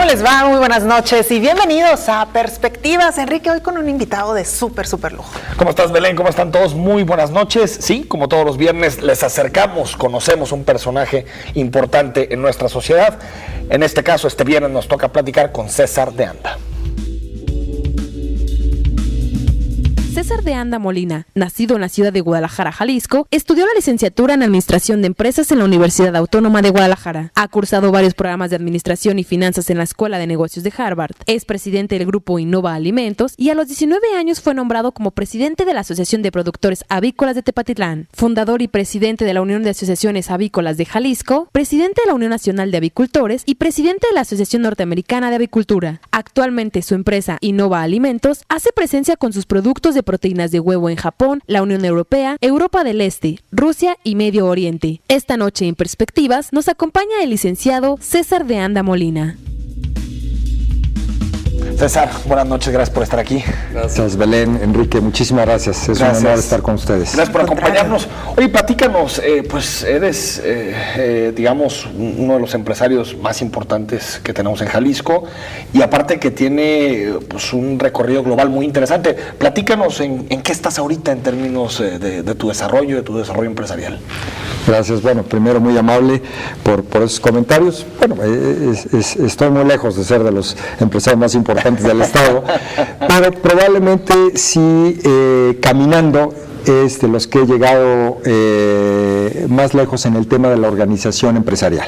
¿Cómo les va? Muy buenas noches y bienvenidos a Perspectivas. Enrique, hoy con un invitado de súper lujo. ¿Cómo estás, Belén? ¿Cómo están todos? Muy buenas noches. Sí, como todos los viernes, les acercamos, conocemos un personaje importante en nuestra sociedad. En este caso, este viernes nos toca platicar con César de Anda. César de Anda Molina, nacido en la ciudad de Guadalajara, Jalisco, estudió la licenciatura en Administración de Empresas en la Universidad Autónoma de Guadalajara. Ha cursado varios programas de Administración y Finanzas en la Escuela de Negocios de Harvard. Es presidente del grupo Innova Alimentos y a los 19 años fue nombrado como presidente de la Asociación de Productores Avícolas de Tepatitlán, fundador y presidente de la Unión de Asociaciones Avícolas de Jalisco, presidente de la Unión Nacional de Avicultores y presidente de la Asociación Norteamericana de Avicultura. Actualmente su empresa Innova Alimentos hace presencia con sus productos de proteínas de huevo en Japón, la Unión Europea, Europa del Este, Rusia y Medio Oriente. Esta noche en Perspectivas nos acompaña el licenciado César de Anda Molina. César, buenas noches, gracias por estar aquí. Gracias, Belén, Enrique, muchísimas gracias. Es un honor estar con ustedes. Gracias por acompañarnos. Oye, platícanos, pues eres, digamos, uno de los empresarios más importantes que tenemos en Jalisco y aparte que tiene pues, un recorrido global muy interesante. Platícanos en qué estás ahorita en términos de tu desarrollo empresarial. Gracias, bueno, primero muy amable por esos comentarios. Bueno, estoy muy lejos de ser de los empresarios más importantes del Estado, pero probablemente sí caminando es de los que he llegado más lejos en el tema de la organización empresarial,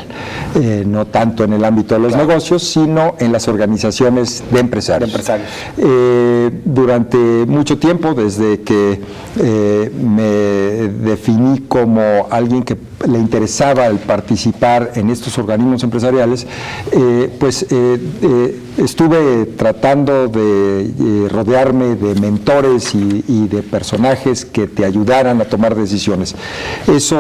no tanto en el ámbito de los negocios, sino en las organizaciones de empresarios. Durante mucho tiempo, desde que me definí como alguien que le interesaba el participar en estos organismos empresariales, estuve tratando de rodearme de mentores y de personajes que te ayudaran a tomar decisiones. Eso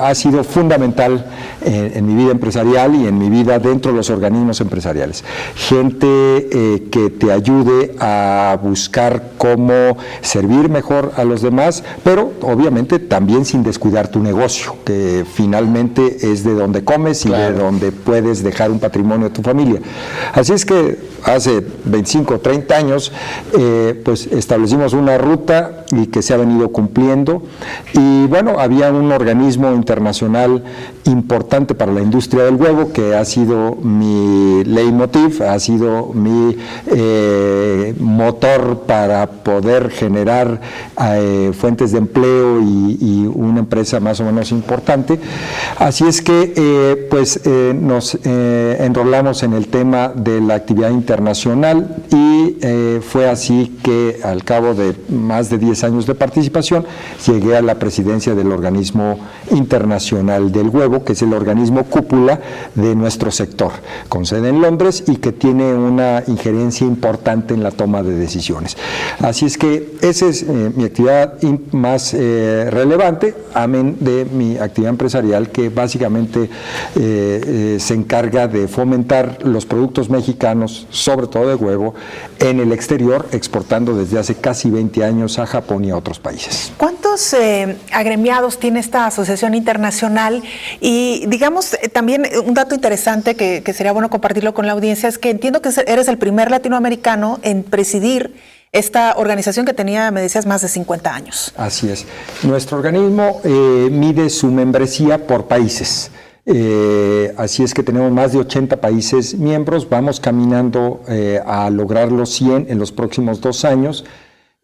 ha sido fundamental en mi vida empresarial y en mi vida dentro de los organismos empresariales. Gente que te ayude a buscar cómo servir mejor a los demás, pero obviamente también sin descuidar tu negocio, que finalmente es de donde comes y de donde puedes dejar un patrimonio a tu familia. Así es que hace 25 o 30 años pues establecimos una ruta y que se ha venido cumpliendo, y bueno, había un organismo internacional importante para la industria del huevo que ha sido mi leitmotiv, ha sido mi motor para poder generar fuentes de empleo y una empresa más o menos importante. Así es que nos enrolamos en el tema de la actividad internacional y fue así que al cabo de más de 10 años de participación llegué a la presidencia del Organismo Internacional del Huevo, que es el organismo cúpula de nuestro sector, con sede en Londres y que tiene una injerencia importante en la toma de decisiones. Así es que esa es mi actividad más relevante, amén de mi actividad empresarial, que básicamente se encarga de fomentar los productos mexicanos, sobre todo de huevo, en el exterior, exportando desde hace casi 20 años a Japón y a otros países. ¿Cuántos agremiados tiene esta asociación internacional? Y digamos, también un dato interesante que sería bueno compartirlo con la audiencia es que entiendo que eres el primer latinoamericano en presidir esta organización que tenía, me decías, más de 50 años. Así es. Nuestro organismo mide su membresía por países. Así es que tenemos más de 80 países miembros, vamos caminando a lograr los 100 en los próximos 2 años.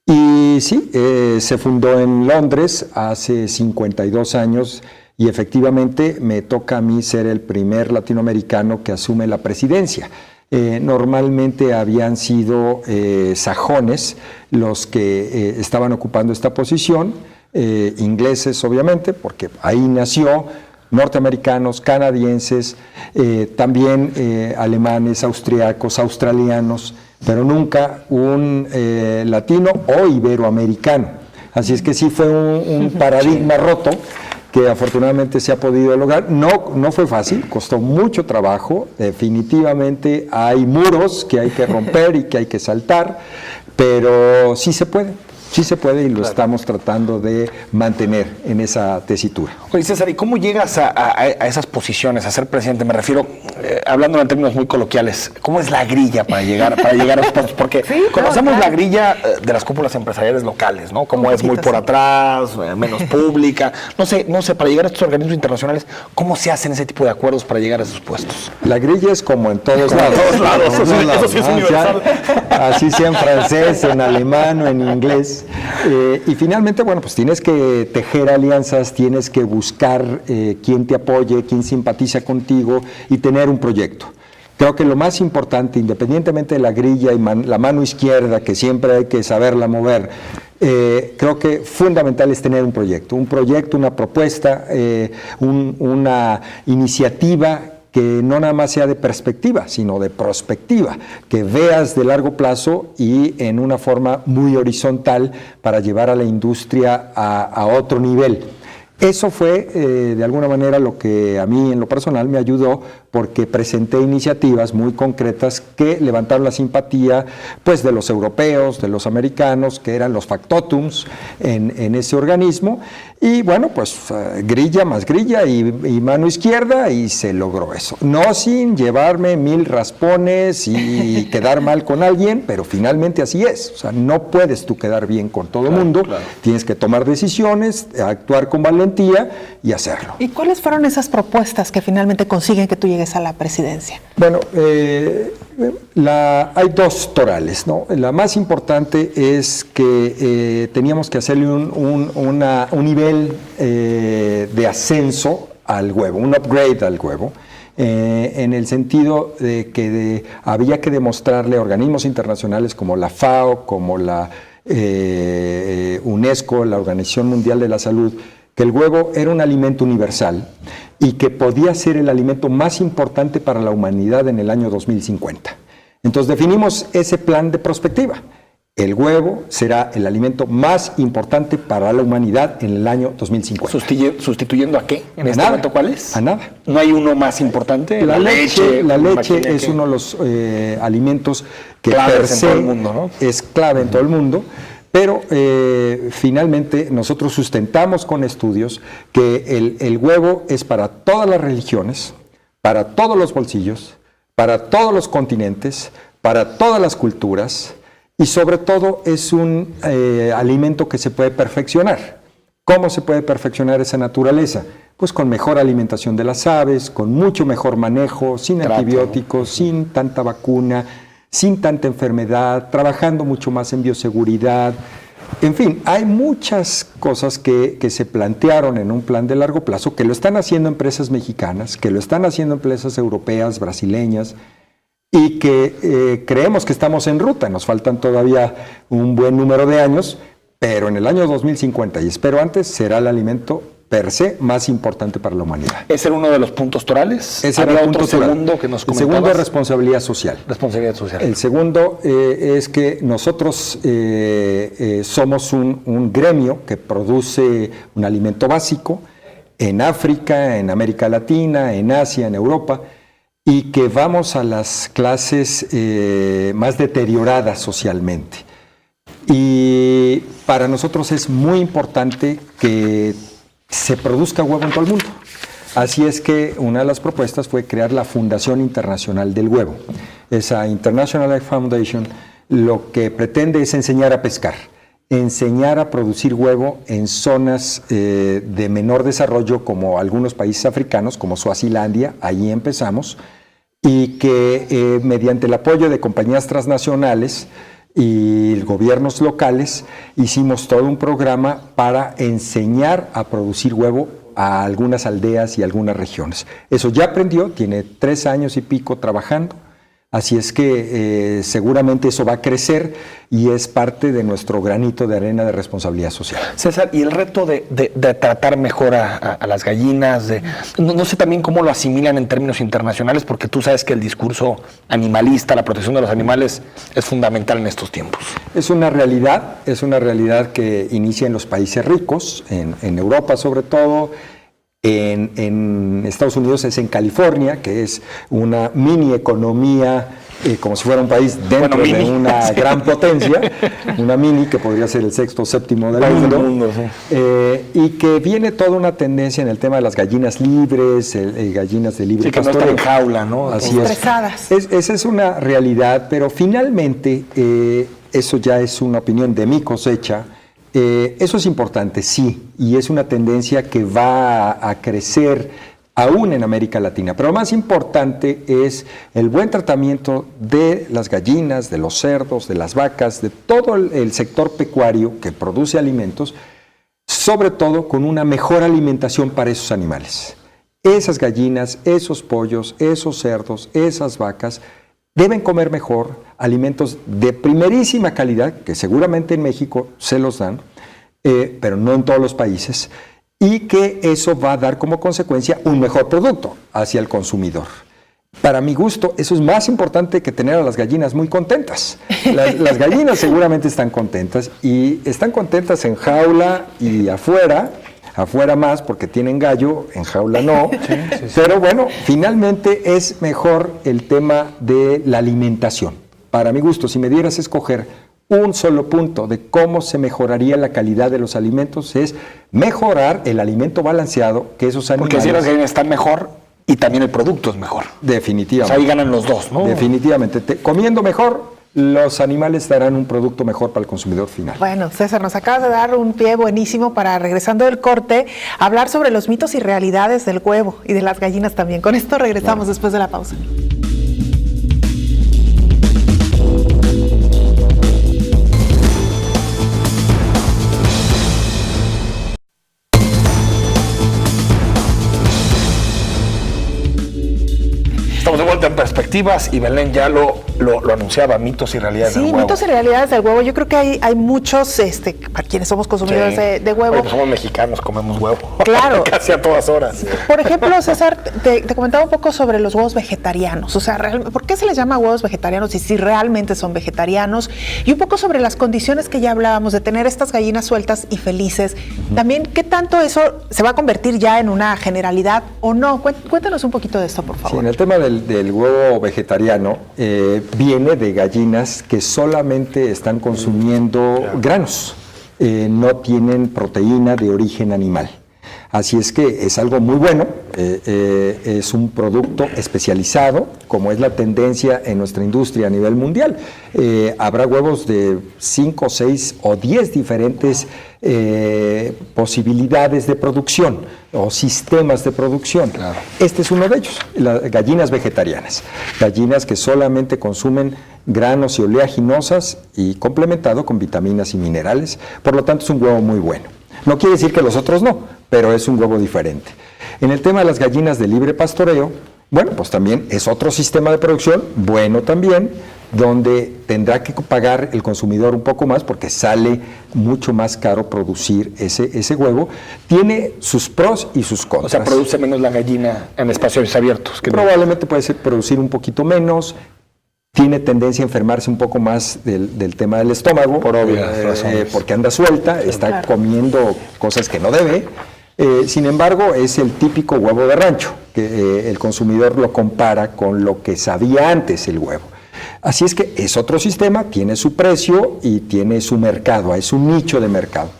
Y sí, se fundó en Londres hace 52 años y efectivamente me toca a mí ser el primer latinoamericano que asume la presidencia. Normalmente habían sido sajones los que estaban ocupando esta posición, ingleses obviamente, porque ahí nació, norteamericanos, canadienses, también alemanes, austriacos, australianos, pero nunca un latino o iberoamericano. Así es que sí fue un paradigma roto que afortunadamente se ha podido lograr. No fue fácil, costó mucho trabajo, definitivamente hay muros que hay que romper y que hay que saltar, pero sí se puede. Sí se puede y lo estamos tratando de mantener en esa tesitura. Oye, César, ¿y cómo llegas a esas posiciones, a ser presidente? Me refiero, hablando en términos muy coloquiales, ¿cómo es la grilla para llegar a los puestos? Porque conocemos la grilla de las cúpulas empresariales locales, ¿no? Como es muy por atrás, menos pública. No sé, para llegar a estos organismos internacionales, ¿cómo se hacen ese tipo de acuerdos para llegar a esos puestos? La grilla es como en todos lados. Eso sí es universal. Así sea en francés, en alemán o en inglés. Y finalmente, bueno, pues tienes que tejer alianzas, tienes que buscar quién te apoye, quién simpatiza contigo y tener un proyecto. Creo que lo más importante, independientemente de la grilla y la mano izquierda, que siempre hay que saberla mover, creo que fundamental es tener un proyecto, una propuesta, una iniciativa que no nada más sea de perspectiva, sino de prospectiva, que veas de largo plazo y en una forma muy horizontal para llevar a la industria a otro nivel. Eso fue, de alguna manera, lo que a mí en lo personal me ayudó, porque presenté iniciativas muy concretas que levantaron la simpatía pues, de los europeos, de los americanos, que eran los factotums en ese organismo. Y bueno, pues grilla más grilla y mano izquierda, y se logró eso. No sin llevarme 1000 raspones y quedar mal con alguien, pero finalmente así es. O sea, no puedes tú quedar bien con todo el mundo, tienes que tomar decisiones, actuar con valentía y hacerlo. ¿Y cuáles fueron esas propuestas que finalmente consiguen que tú llegues a la presidencia? Bueno, hay dos torales, ¿no? La más importante es que teníamos que hacerle un nivel de ascenso al huevo, un upgrade al huevo, en el sentido de que había que demostrarle a organismos internacionales como la FAO, como la UNESCO, la Organización Mundial de la Salud, que el huevo era un alimento universal y que podía ser el alimento más importante para la humanidad en el año 2050. Entonces definimos ese plan de prospectiva. El huevo será el alimento más importante para la humanidad en el año 2050. ¿Sustituyendo a qué? ¿En este momento cuál es? A nada. ¿No hay uno más importante? La leche es uno de los alimentos que per se en todo el mundo, ¿no? Es clave en todo el mundo, pero finalmente nosotros sustentamos con estudios que el huevo es para todas las religiones, para todos los bolsillos, para todos los continentes, para todas las culturas, y sobre todo es un alimento que se puede perfeccionar. ¿Cómo se puede perfeccionar esa naturaleza? Pues con mejor alimentación de las aves, con mucho mejor manejo, sin antibióticos, sin tanta vacuna, sin tanta enfermedad, trabajando mucho más en bioseguridad. En fin, hay muchas cosas que se plantearon en un plan de largo plazo, que lo están haciendo empresas mexicanas, que lo están haciendo empresas europeas, brasileñas, y que creemos que estamos en ruta. Nos faltan todavía un buen número de años, pero en el año 2050, y espero antes, será el alimento per se más importante para la humanidad. ¿Ese era uno de los puntos torales? Ese era el punto segundo que nos comentabas. El segundo es responsabilidad social. Responsabilidad social. El segundo es que nosotros somos un gremio que produce un alimento básico en África, en América Latina, en Asia, en Europa, y que vamos a las clases más deterioradas socialmente. Y para nosotros es muy importante que se produzca huevo en todo el mundo. Así es que una de las propuestas fue crear la Fundación Internacional del Huevo. Esa International Egg Foundation lo que pretende es enseñar a pescar, enseñar a producir huevo en zonas de menor desarrollo, como algunos países africanos, como Suazilandia, ahí empezamos, y que mediante el apoyo de compañías transnacionales y gobiernos locales hicimos todo un programa para enseñar a producir huevo a algunas aldeas y algunas regiones. Eso ya aprendió, tiene 3 años y pico trabajando. Así es que seguramente eso va a crecer y es parte de nuestro granito de arena de responsabilidad social. César, y el reto de tratar mejor a las gallinas, no sé también cómo lo asimilan en términos internacionales, porque tú sabes que el discurso animalista, la protección de los animales es fundamental en estos tiempos. Es una realidad que inicia en los países ricos, en Europa sobre todo. En Estados Unidos es en California, que es una mini economía como si fuera un país dentro de una gran potencia, una mini que podría ser el sexto o séptimo del mundo, y que viene toda una tendencia en el tema de las gallinas libres, gallinas de libre pastoreo. Que no están en jaula, ¿no? Así estresadas. Esa es una realidad, pero finalmente, eso ya es una opinión de mi cosecha. Eso es importante, sí, y es una tendencia que va a crecer aún en América Latina, pero lo más importante es el buen tratamiento de las gallinas, de los cerdos, de las vacas, de todo el sector pecuario que produce alimentos, sobre todo con una mejor alimentación para esos animales. Esas gallinas, esos pollos, esos cerdos, esas vacas deben comer mejor, alimentos de primerísima calidad, que seguramente en México se los dan, pero no en todos los países, y que eso va a dar como consecuencia un mejor producto hacia el consumidor. Para mi gusto, eso es más importante que tener a las gallinas muy contentas. Las gallinas seguramente están contentas, y están contentas en jaula y afuera más porque tienen gallo, en jaula no. Pero bueno, finalmente es mejor el tema de la alimentación. Para mi gusto, si me dieras a escoger un solo punto de cómo se mejoraría la calidad de los alimentos, es mejorar el alimento balanceado, que esos animales... Porque si las gallinas están mejor y también el producto es mejor. Definitivamente. O sea, ahí ganan los dos, ¿no? Definitivamente. Comiendo mejor, los animales darán un producto mejor para el consumidor final. Bueno, César, nos acabas de dar un pie buenísimo para, regresando del corte, hablar sobre los mitos y realidades del huevo y de las gallinas también. Con esto regresamos después de la pausa. Estamos de vuelta en Perspectivas y Belén ya lo anunciaba, mitos y realidades del huevo. Sí, mitos y realidades del huevo. Yo creo que hay muchos, para quienes somos consumidores de huevo. Oye, pues somos mexicanos, comemos huevo. Claro. Casi a todas horas. Por ejemplo, César, te comentaba un poco sobre los huevos vegetarianos. O sea, ¿por qué se les llama huevos vegetarianos y si realmente son vegetarianos? Y un poco sobre las condiciones que ya hablábamos de tener estas gallinas sueltas y felices. También, ¿qué tanto eso se va a convertir ya en una generalidad o no? Cuéntanos un poquito de esto, por favor. Sí, en el tema del huevo vegetariano, viene de gallinas que solamente están consumiendo granos, no tienen proteína de origen animal. Así es que es algo muy bueno, es un producto especializado, como es la tendencia en nuestra industria a nivel mundial. Habrá huevos de 5, 6 o 10 diferentes posibilidades de producción o sistemas de producción. Claro. Este es uno de ellos, las gallinas vegetarianas, gallinas que solamente consumen granos y oleaginosas y complementado con vitaminas y minerales, por lo tanto es un huevo muy bueno. No quiere decir que los otros no, pero es un huevo diferente. En el tema de las gallinas de libre pastoreo, bueno, pues también es otro sistema de producción, bueno también, donde tendrá que pagar el consumidor un poco más porque sale mucho más caro producir ese huevo. Tiene sus pros y sus contras. O sea, produce menos la gallina en espacios abiertos. Probablemente puede producir un poquito menos. Tiene tendencia a enfermarse un poco más del tema del estómago, por obvias razones, porque anda suelta, está comiendo cosas que no debe. Sin embargo, es el típico huevo de rancho, que el consumidor lo compara con lo que sabía antes el huevo. Así es que es otro sistema, tiene su precio y tiene su mercado, es un nicho de mercado.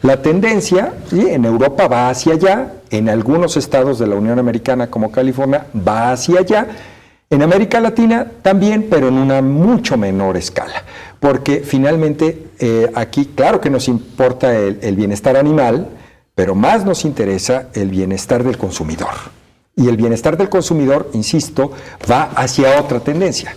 La tendencia, ¿sí?, en Europa va hacia allá, en algunos estados de la Unión Americana como California va hacia allá. En América Latina también, pero en una mucho menor escala, porque finalmente aquí claro que nos importa el bienestar animal, pero más nos interesa el bienestar del consumidor. Y el bienestar del consumidor, insisto, va hacia otra tendencia.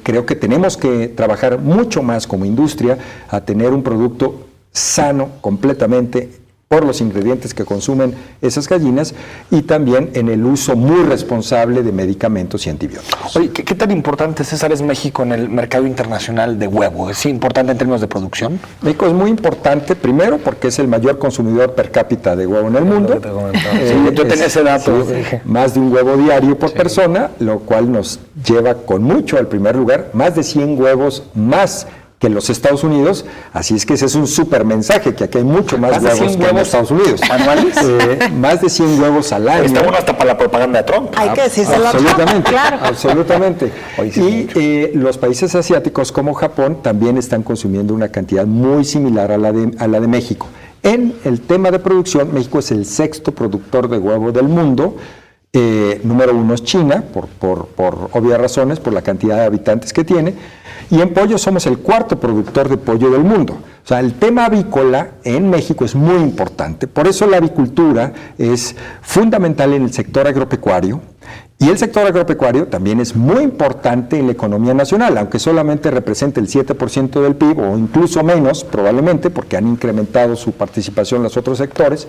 Creo que tenemos que trabajar mucho más como industria a tener un producto sano completamente por los ingredientes que consumen esas gallinas y también en el uso muy responsable de medicamentos y antibióticos. Oye, ¿qué tan importante, César, es México en el mercado internacional de huevo? ¿Es importante en términos de producción? México es muy importante, primero, porque es el mayor consumidor per cápita de huevo en el mundo. Sí, yo tenía ese dato. Sí, más de un huevo diario por persona, lo cual nos lleva con mucho al primer lugar, más de 100 huevos más que los Estados Unidos, así es que ese es un súper mensaje, que aquí hay mucho más de huevos 100 que en Estados Unidos. ¿Anuales? Más de 100 huevos al año. Está bueno hasta para la propaganda de Trump. Hay que decírselo a Trump, Absolutamente, claro. absolutamente. Oye, sí, Y los países asiáticos como Japón también están consumiendo una cantidad muy similar a la de México. En el tema de producción, México es el 6º productor de huevo del mundo. Número 1 es China, por obvias razones, por la cantidad de habitantes que tiene, y en pollo somos el 4º productor de pollo del mundo. O sea, el tema avícola en México es muy importante, por eso la avicultura es fundamental en el sector agropecuario, y el sector agropecuario también es muy importante en la economía nacional, aunque solamente represente el 7% del PIB, o incluso menos, probablemente, porque han incrementado su participación los otros sectores.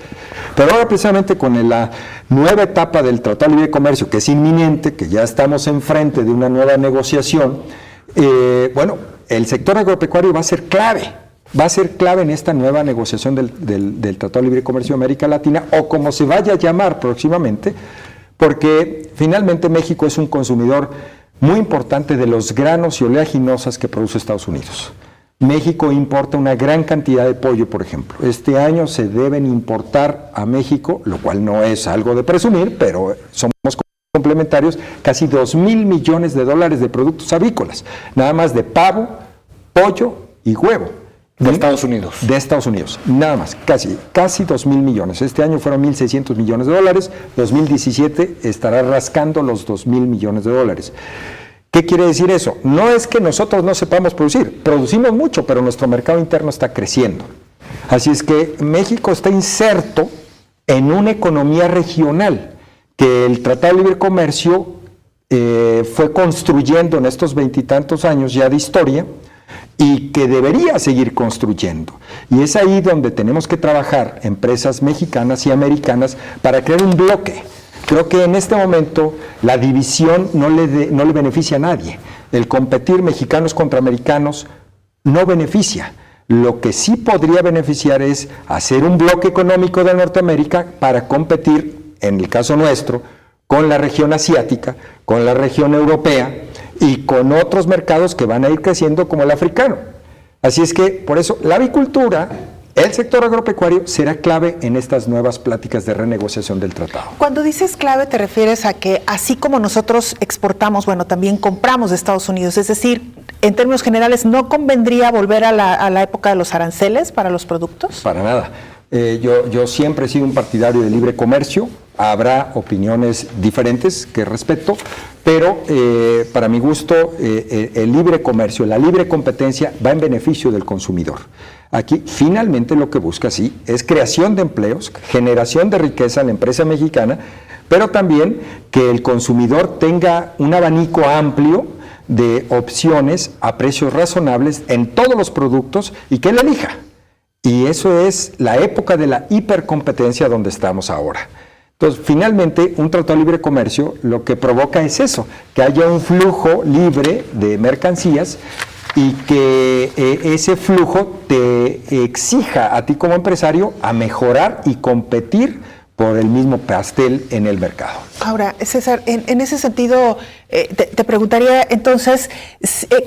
Pero ahora, precisamente con la nueva etapa del Tratado de Libre Comercio, que es inminente, que ya estamos enfrente de una nueva negociación, el sector agropecuario va a ser clave. Va a ser clave en esta nueva negociación del Tratado de Libre Comercio de América Latina, o como se vaya a llamar próximamente, porque finalmente México es un consumidor muy importante de los granos y oleaginosas que produce Estados Unidos. México importa una gran cantidad de pollo, por ejemplo. Este año se deben importar a México, lo cual no es algo de presumir, pero somos complementarios, casi $2,000 millones de productos avícolas, nada más de pavo, pollo y huevo. De Estados Unidos. De Estados Unidos, nada más, casi $2,000 millones. Este año fueron $1,600 millones, 2017 estará rascando los $2,000 millones. ¿Qué quiere decir eso? No es que nosotros no sepamos producir, producimos mucho, pero nuestro mercado interno está creciendo. Así es que México está inserto en una economía regional que el Tratado de Libre Comercio fue construyendo en estos 20 y tantos años ya de historia, y que debería seguir construyendo. Y es ahí donde tenemos que trabajar, empresas mexicanas y americanas, para crear un bloque. Creo que en este momento la división no le beneficia a nadie. El competir mexicanos contra americanos no beneficia. Lo que sí podría beneficiar es hacer un bloque económico de Norteamérica para competir, en el caso nuestro, con la región asiática, con la región europea, y con otros mercados que van a ir creciendo como el africano. Así es que, por eso, la avicultura, el sector agropecuario, será clave en estas nuevas pláticas de renegociación del tratado. Cuando dices clave, te refieres a que así como nosotros exportamos, también compramos de Estados Unidos, es decir, en términos generales, ¿no convendría volver a la época de los aranceles para los productos? Para nada. Yo siempre he sido un partidario de libre comercio. Habrá opiniones diferentes que respeto, pero para mi gusto el libre comercio, la libre competencia va en beneficio del consumidor. Aquí finalmente lo que busca es creación de empleos, generación de riqueza en la empresa mexicana, pero también que el consumidor tenga un abanico amplio de opciones a precios razonables en todos los productos y que él elija. Y eso es la época de la hipercompetencia donde estamos ahora. Entonces, finalmente, un tratado de libre comercio lo que provoca es eso, que haya un flujo libre de mercancías y que ese flujo te exija a ti como empresario a mejorar y competir por el mismo pastel en el mercado. Ahora, César, en ese sentido, te preguntaría entonces,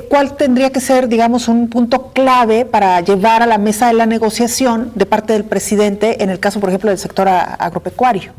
¿cuál tendría que ser, digamos, un punto clave para llevar a la mesa de la negociación de parte del presidente, en el caso, por ejemplo, del sector agropecuario?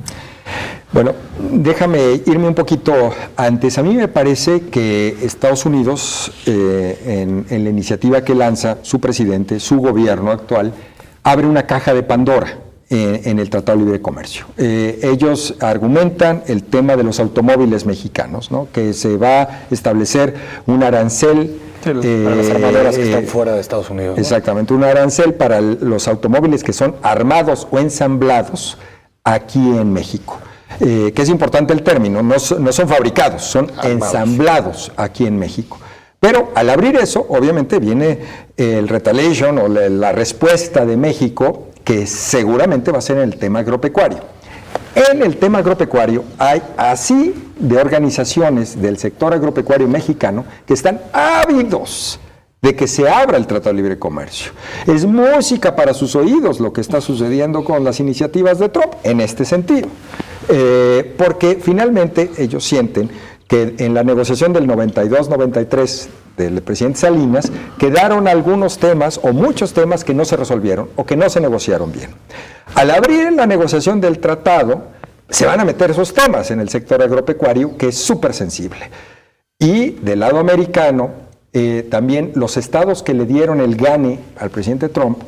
Bueno, déjame irme un poquito antes. A mí me parece que Estados Unidos, en la iniciativa que lanza su presidente, su gobierno actual, abre una caja de Pandora en el Tratado de Libre Comercio. Ellos argumentan el tema de los automóviles mexicanos, ¿no? Que se va a establecer un arancel para las armadoras que están fuera de Estados Unidos, ¿no? Exactamente, un arancel para los automóviles que son armados o ensamblados aquí en México. Que es importante el término, no son fabricados, son ensamblados aquí en México. Pero al abrir eso, obviamente viene el retaliation o la respuesta de México, que seguramente va a ser en el tema agropecuario. En el tema agropecuario hay así de organizaciones del sector agropecuario mexicano que están ávidos de que se abra el Tratado de Libre Comercio. Es música para sus oídos lo que está sucediendo con las iniciativas de Trump en este sentido, porque finalmente ellos sienten que en la negociación del 92-93 del presidente Salinas quedaron algunos temas o muchos temas que no se resolvieron o que no se negociaron bien. Al abrir la negociación del tratado, se van a meter esos temas en el sector agropecuario, que es súper sensible. Y del lado americano, también los estados que le dieron el gane al presidente Trump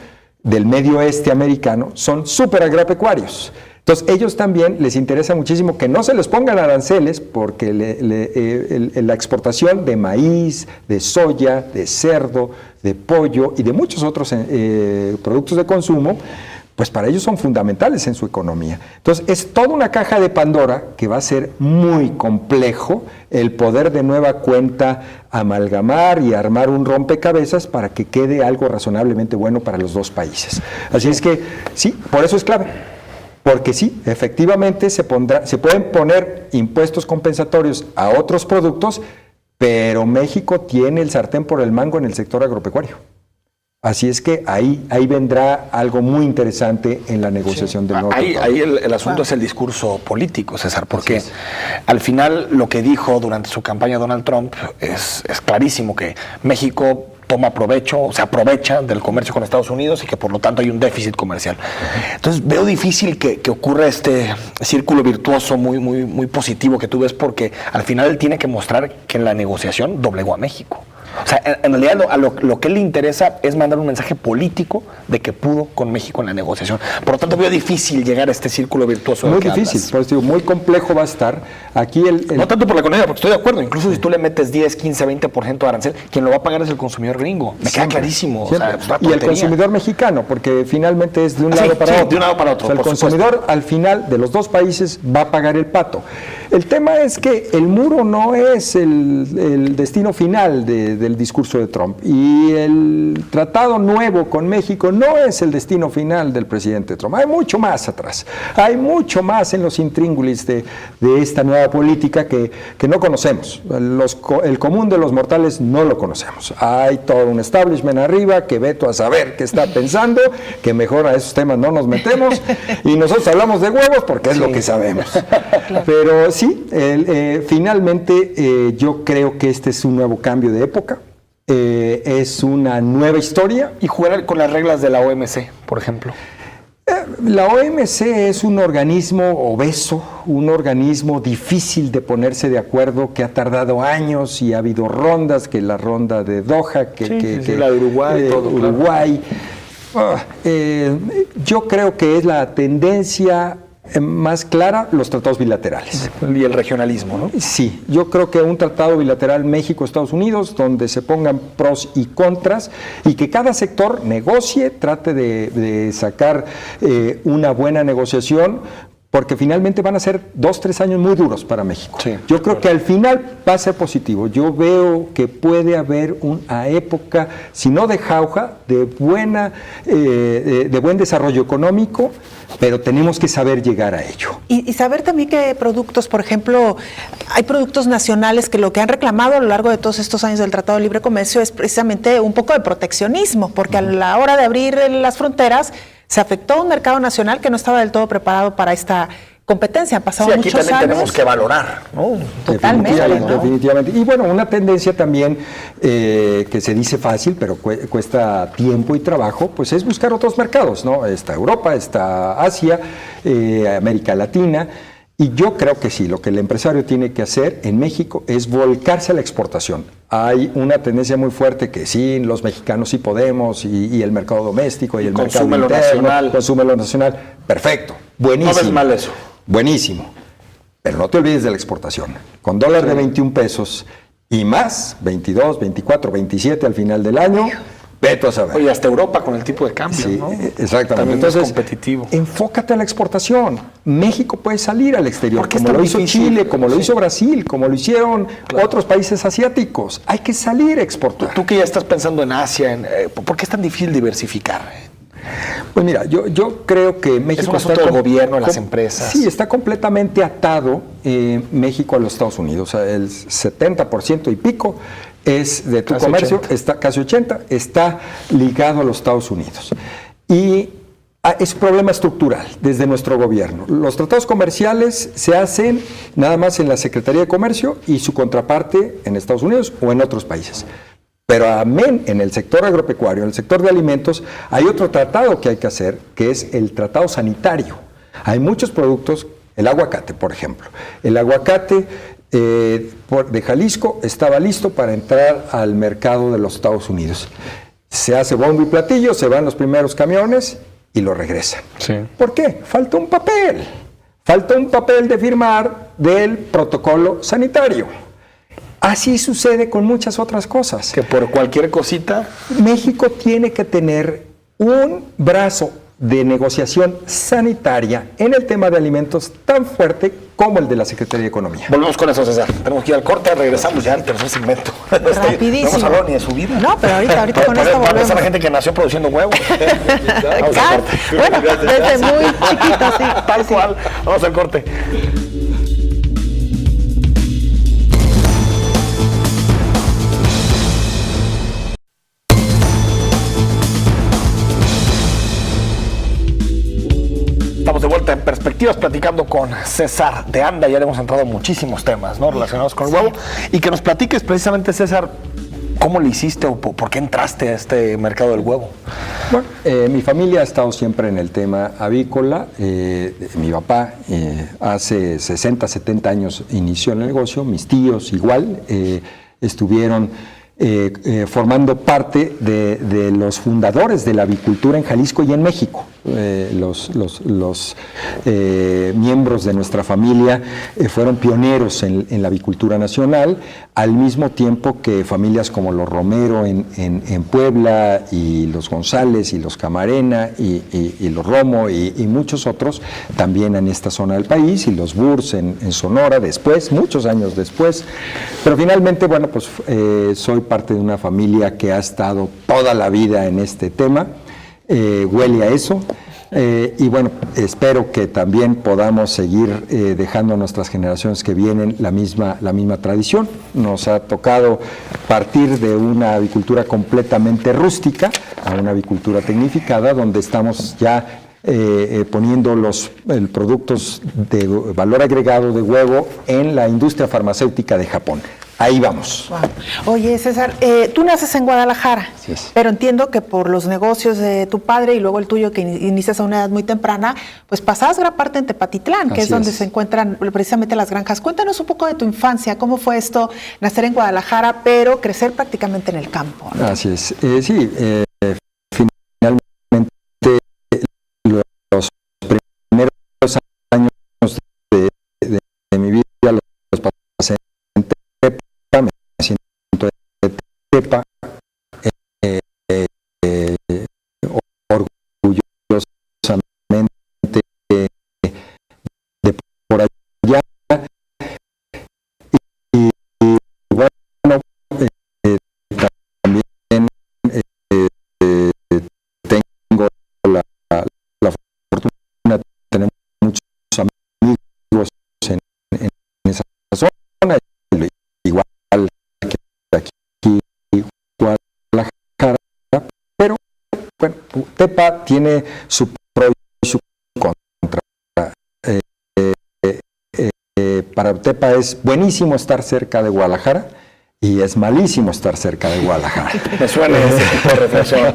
del medio oeste americano son súper agropecuarios. Entonces, ellos también les interesa muchísimo que no se les pongan aranceles porque la exportación de maíz, de soya, de cerdo, de pollo y de muchos otros productos de consumo, pues para ellos son fundamentales en su economía. Entonces, es toda una caja de Pandora que va a ser muy complejo el poder de nueva cuenta amalgamar y armar un rompecabezas para que quede algo razonablemente bueno para los dos países. Así es que, sí, por eso es clave. Porque sí, efectivamente se pueden poner impuestos compensatorios a otros productos, pero México tiene el sartén por el mango en el sector agropecuario. Así es que ahí vendrá algo muy interesante en la negociación del nuevo tratado. Ahí el asunto es el discurso político, César, porque al final lo que dijo durante su campaña Donald Trump es clarísimo, que México toma provecho, o se aprovecha del comercio con Estados Unidos y que por lo tanto hay un déficit comercial. Entonces veo difícil que ocurra este círculo virtuoso muy positivo que tú ves, porque al final él tiene que mostrar que en la negociación doblegó a México. O sea, en realidad lo que él le interesa es mandar un mensaje político de que pudo con México en la negociación. Por lo tanto, veo difícil llegar a este círculo virtuoso. Muy difícil, pues digo, muy complejo va a estar. Aquí No tanto por la economía, porque estoy de acuerdo. Incluso si tú le metes 10, 15, 20% de arancel, quien lo va a pagar es el consumidor gringo. Me queda clarísimo. O sea, y el consumidor mexicano, porque finalmente es de un lado para otro. De un lado para otro. O sea, el consumidor al final de los dos países va a pagar el pato. El tema es que el muro no es el destino final del discurso de Trump, y el tratado nuevo con México no es el destino final del presidente Trump. Hay mucho más atrás, hay mucho más en los intríngulis de esta nueva política que no conocemos. El común de los mortales no lo conocemos. Hay todo un establishment arriba que veto a saber qué está pensando, que mejor a esos temas no nos metemos, y nosotros hablamos de huevos porque es lo que sabemos. Claro. Pero sí, finalmente yo creo que este es un nuevo cambio de época. Es una nueva historia. Y jugar con las reglas de la OMC, por ejemplo. La OMC es un organismo obeso, un organismo difícil de ponerse de acuerdo, que ha tardado años y ha habido rondas, que la ronda de Doha, que la de Uruguay, todo, Uruguay. Claro. Yo creo que es la tendencia más clara, los tratados bilaterales. Y el regionalismo, ¿no? Sí, yo creo que un tratado bilateral México-Estados Unidos, donde se pongan pros y contras, y que cada sector negocie, trate de sacar una buena negociación, porque finalmente van a ser 2-3 años muy duros para México. Sí, yo creo que al final va a ser positivo. Yo veo que puede haber una época, si no de jauja, de buen desarrollo económico, pero tenemos que saber llegar a ello. Y saber también que productos, por ejemplo, hay productos nacionales que lo que han reclamado a lo largo de todos estos años del Tratado de Libre Comercio es precisamente un poco de proteccionismo, porque a la hora de abrir las fronteras se afectó a un mercado nacional que no estaba del todo preparado para esta competencia. Han pasado muchos años. Aquí también tenemos que valorar, ¿no? Totalmente. Definitivamente. Y bueno, una tendencia también que se dice fácil, pero cuesta tiempo y trabajo, pues es buscar otros mercados, ¿no? Está Europa, está Asia, América Latina. Y yo creo que sí, lo que el empresario tiene que hacer en México es volcarse a la exportación. Hay una tendencia muy fuerte que sí, los mexicanos sí podemos, y el mercado doméstico y el mercado interno, nacional. Consume lo nacional. Perfecto, buenísimo. No ves mal eso. Buenísimo. Pero no te olvides de la exportación. Con dólar de 21 pesos y más, 22, 24, 27 al final del año, veto a saber. Oye, hasta Europa con el tipo de cambio, sí, ¿no? Exactamente. También entonces, es competitivo. Enfócate a la exportación. México puede salir al exterior, como lo hizo Chile, como lo hizo Brasil, como lo hicieron otros países asiáticos. Hay que salir a exportar. Tú que ya estás pensando en Asia, ¿por qué es tan difícil diversificar? Pues mira, yo creo que México es un asunto del gobierno, de las empresas. Sí, está completamente atado México a los Estados Unidos. O sea, el 70% y pico es de tu comercio, 80. Está casi 80%, está ligado a los Estados Unidos. Y Es un problema estructural desde nuestro gobierno. Los tratados comerciales se hacen nada más en la Secretaría de Comercio y su contraparte en Estados Unidos o en otros países. Pero amén, en el sector agropecuario, en el sector de alimentos, hay otro tratado que hay que hacer, que es el tratado sanitario. Hay muchos productos, el aguacate, por ejemplo. El aguacate de Jalisco estaba listo para entrar al mercado de los Estados Unidos. Se hace bombo y platillo, se van los primeros camiones y lo regresan. Sí. ¿Por qué? Falta un papel. Falta un papel de firmar del protocolo sanitario. Así sucede con muchas otras cosas. Que por cualquier cosita... México tiene que tener un brazo de negociación sanitaria en el tema de alimentos tan fuerte como el de la Secretaría de Economía. Volvemos con eso, César. Tenemos que ir al corte, regresamos ya al tercer segmento. Rapidísimo. No hemos hablado ni de su vida. No, pero ahorita con esto Va a volvemos. pensar la gente que nació produciendo huevos. Vamos al corte. Bueno, desde muy chiquito, sí. Tal cual. Vamos al corte. Estamos de vuelta en Perspectivas platicando con César de Anda. Ya le hemos entrado en muchísimos temas, ¿no?, relacionados con el huevo. Y que nos platiques precisamente, César, ¿cómo le hiciste o por qué entraste a este mercado del huevo? Bueno, mi familia ha estado siempre en el tema avícola. Mi papá hace 60, 70 años inició el negocio. Mis tíos igual estuvieron formando parte de los fundadores de la avicultura en Jalisco y en México. Los miembros de nuestra familia fueron pioneros en la avicultura nacional, al mismo tiempo que familias como los Romero en Puebla, y los González y los Camarena y los Romo y muchos otros también en esta zona del país, y los Burs en Sonora después, muchos años después. Pero finalmente, bueno, pues soy parte de una familia que ha estado toda la vida en este tema. Huele a eso, y bueno, espero que también podamos seguir dejando a nuestras generaciones que vienen la misma tradición. Nos ha tocado partir de una avicultura completamente rústica a una avicultura tecnificada, donde estamos ya poniendo los productos de valor agregado de huevo en la industria farmacéutica de Japón. Ahí vamos. Wow. Oye, César, tú naces en Guadalajara, pero entiendo que por los negocios de tu padre y luego el tuyo, que inicias a una edad muy temprana, pues pasabas gran parte en Tepatitlán, que es donde se encuentran precisamente las granjas. Cuéntanos un poco de tu infancia, cómo fue esto, nacer en Guadalajara, pero crecer prácticamente en el campo, ¿no? Así es. Sí, finalmente los primeros años de mi vida los pasé en Tepa, me siento de Tepa, orgullosamente de por allá, y bueno, también tengo la fortuna de tener muchos amigos en esa zona, igual que aquí Guadalajara, pero bueno, Tepa tiene su pro y su contra. Para Tepa es buenísimo estar cerca de Guadalajara y es malísimo estar cerca de Guadalajara. Me suena ese tipo de reflexión.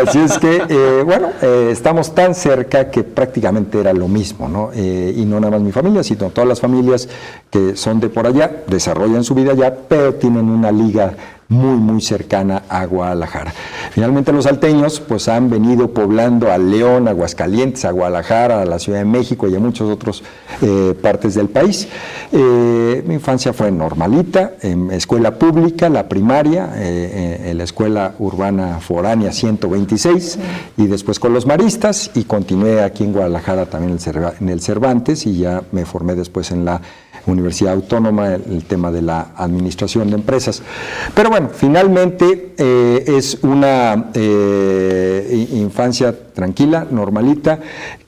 Así es que, bueno, estamos tan cerca que prácticamente era lo mismo, ¿no? Y no nada más mi familia, sino todas las familias que son de por allá, desarrollan su vida allá, pero tienen una liga muy, muy cercana a Guadalajara. Finalmente los salteños pues han venido poblando a León, a Aguascalientes, a Guadalajara, a la Ciudad de México y a muchas otras partes del país. Mi infancia fue normalita, en escuela pública, la primaria, en la escuela urbana foránea 126, y después con los maristas, y continué aquí en Guadalajara también en el Cervantes, y ya me formé después en la Universidad Autónoma, el tema de la administración de empresas. Pero bueno, finalmente es una infancia tranquila, normalita,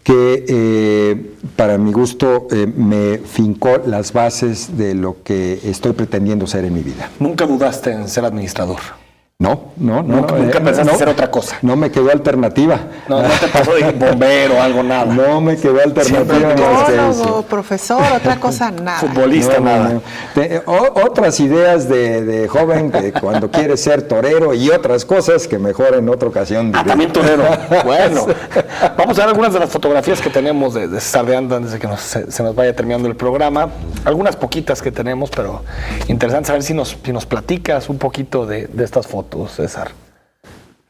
que para mi gusto me fincó las bases de lo que estoy pretendiendo ser en mi vida. ¿Nunca dudaste en ser administrador? No. Nunca pensaste hacer otra cosa. No me quedó alternativa. No te pasó de bombero o algo, nada. No me quedó alternativa. Psicólogo, profesor, otra cosa, nada. Futbolista, nada. Otras ideas de joven que cuando quiere ser torero y otras cosas que mejor en otra ocasión. También torero. Bueno, vamos a ver algunas de las fotografías que tenemos de César de Anda antes de que se nos vaya terminando el programa. Algunas poquitas que tenemos, pero interesante saber si nos platicas un poquito de estas fotos, César.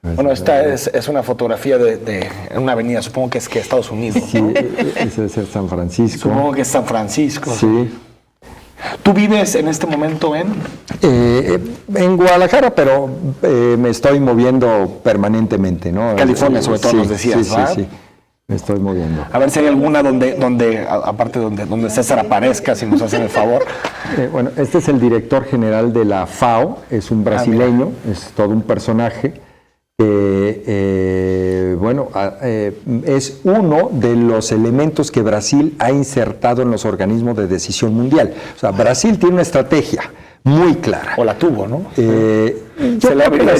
Bueno, esta es una fotografía de una avenida, supongo que es Estados Unidos. Sí, ese debe ser San Francisco. Supongo que es San Francisco. Sí. ¿Tú vives en este momento en Guadalajara, pero me estoy moviendo permanentemente, ¿no? California, sobre todo, nos decías, ¿verdad? Sí, me estoy moviendo. A ver si hay alguna aparte donde César aparezca, si nos hacen el favor. Bueno, este es el director general de la FAO, es un brasileño, es todo un personaje. Es uno de los elementos que Brasil ha insertado en los organismos de decisión mundial. O sea, Brasil tiene una estrategia muy clara. O la tuvo, ¿no? Se le ha venido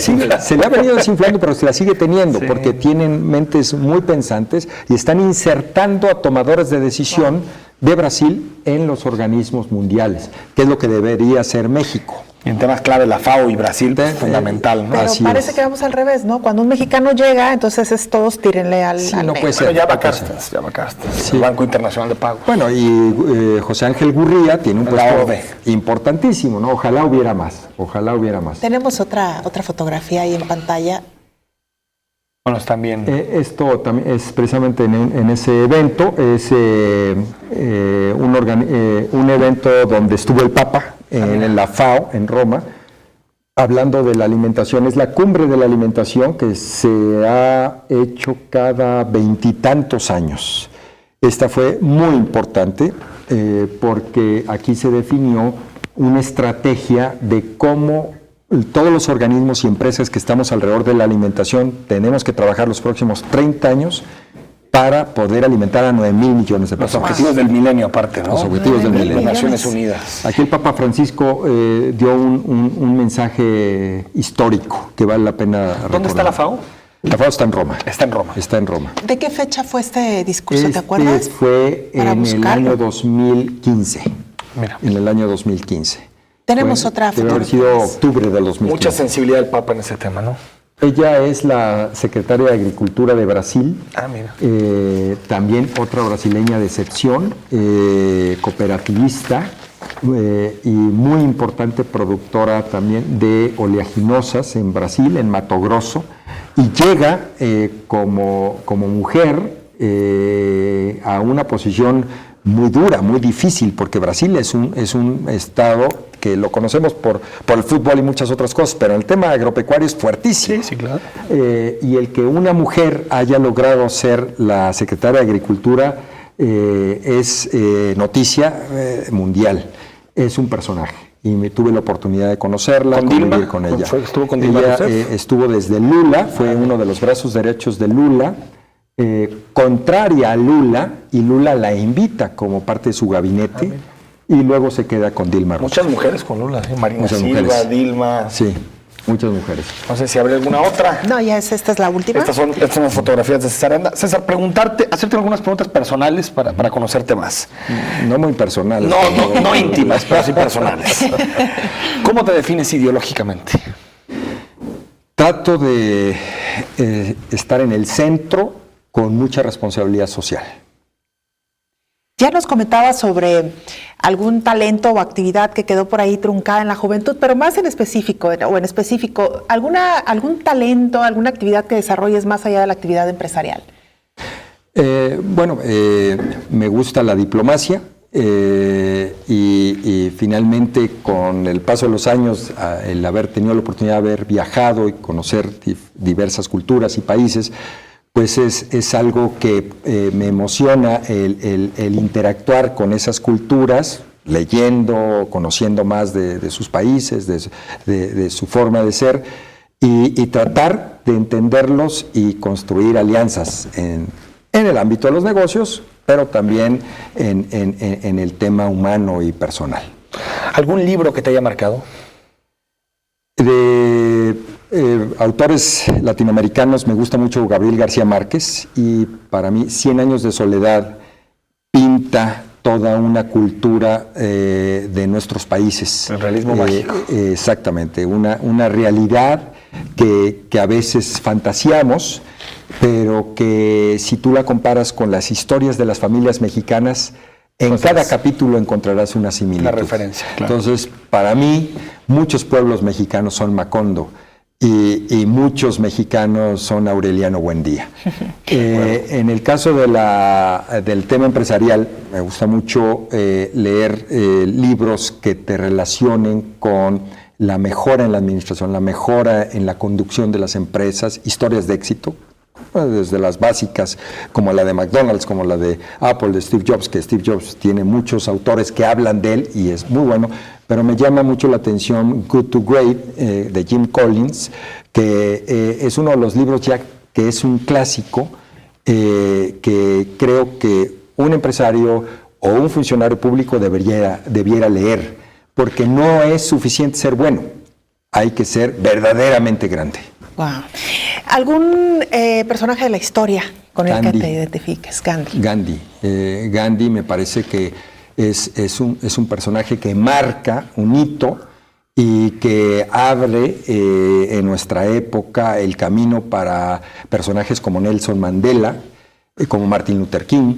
desinflando, pero se la sigue teniendo, porque tienen mentes muy pensantes y están insertando a tomadores de decisión de Brasil en los organismos mundiales, que es lo que debería hacer México. Y en temas clave, la FAO y Brasil, fundamental, ¿no? Pero Así parece que vamos al revés, ¿no? Cuando un mexicano llega, entonces todos tírenle al no puede ser. Bueno, ya va Castas, el Banco Internacional de Pagos. Bueno, y José Ángel Gurría tiene un puesto importantísimo, ¿no? Ojalá hubiera más. Tenemos otra fotografía ahí en pantalla. Bueno, también. Esto también es precisamente en ese evento, es un evento donde estuvo el Papa en la FAO, en Roma, hablando de la alimentación. Es la cumbre de la alimentación que se ha hecho cada 20 y tantos años. Esta fue muy importante porque aquí se definió una estrategia de cómo todos los organismos y empresas que estamos alrededor de la alimentación tenemos que trabajar los próximos 30 años para poder alimentar a 9,000 millones de personas. Los objetivos del milenio aparte, ¿no? Los objetivos del milenio. Naciones Unidas. Aquí el Papa Francisco dio un mensaje histórico que vale la pena recordar. ¿Dónde está la FAO? La FAO está en Roma. Está en Roma. ¿De qué fecha fue este discurso, te acuerdas? Fue en el año 2015. Mira. En el año 2015. Tenemos otra debe haber sido octubre del 2015. Mucha sensibilidad del Papa en ese tema, ¿no? Ella es la secretaria de Agricultura de Brasil. Mira. También otra brasileña de excepción, cooperativista y muy importante productora también de oleaginosas en Brasil, en Mato Grosso. Y llega como mujer a una posición muy dura, muy difícil, porque Brasil es un estado que lo conocemos por el fútbol y muchas otras cosas, pero el tema agropecuario es fuertísimo. Sí, claro. Y el que una mujer haya logrado ser la secretaria de Agricultura es noticia mundial. Es un personaje. Y tuve la oportunidad de conocerla, convivir con ella. ¿Estuvo con Dilma ella Rousseff? Estuvo desde Lula, fue uno de los brazos derechos de Lula, contraria a Lula, y Lula la invita como parte de su gabinete, y luego se queda con Dilma Rousseff. Muchas mujeres con Lula, ¿sí? Marina Muchas Silva, mujeres. Dilma. Sí, muchas mujeres. No sé si habrá alguna otra. No, esta es la última. Estas son las fotografías de César Anda. César, hacerte algunas preguntas personales para conocerte más. No muy personales. No íntimas, pero sí personales. ¿Cómo te defines ideológicamente? Trato de estar en el centro con mucha responsabilidad social. Ya nos comentabas sobre algún talento o actividad que quedó por ahí truncada en la juventud, pero más en específico, algún talento, alguna actividad que desarrolles más allá de la actividad empresarial. Me gusta la diplomacia y finalmente con el paso de los años, el haber tenido la oportunidad de haber viajado y conocer diversas culturas y países, pues es algo que me emociona el interactuar con esas culturas, leyendo, conociendo más de sus países, de su forma de ser, y tratar de entenderlos y construir alianzas en el ámbito de los negocios, pero también en el tema humano y personal. ¿Algún libro que te haya marcado? autores latinoamericanos, me gusta mucho Gabriel García Márquez, y para mí 100 años de soledad pinta toda una cultura de nuestros países. El realismo mágico. Exactamente, una realidad que a veces fantaseamos, pero que si tú la comparas con las historias de las familias mexicanas, en pues cada capítulo encontrarás una similitud. Una referencia, claro. Entonces, para mí, muchos pueblos mexicanos son Macondo y muchos mexicanos son Aureliano Buendía. En el caso del tema empresarial, me gusta mucho leer libros que te relacionen con la mejora en la administración, la mejora en la conducción de las empresas, historias de éxito, desde las básicas como la de McDonald's, como la de Apple, de Steve Jobs, que Steve Jobs tiene muchos autores que hablan de él y es muy bueno, pero me llama mucho la atención Good to Great, de Jim Collins, que es uno de los libros ya que es un clásico, que creo que un empresario o un funcionario público debiera leer, porque no es suficiente ser bueno, hay que ser verdaderamente grande. Wow. ¿Algún personaje de la historia con el que te identifiques? Gandhi. Gandhi me parece que es un personaje que marca un hito y que abre en nuestra época el camino para personajes como Nelson Mandela, como Martin Luther King,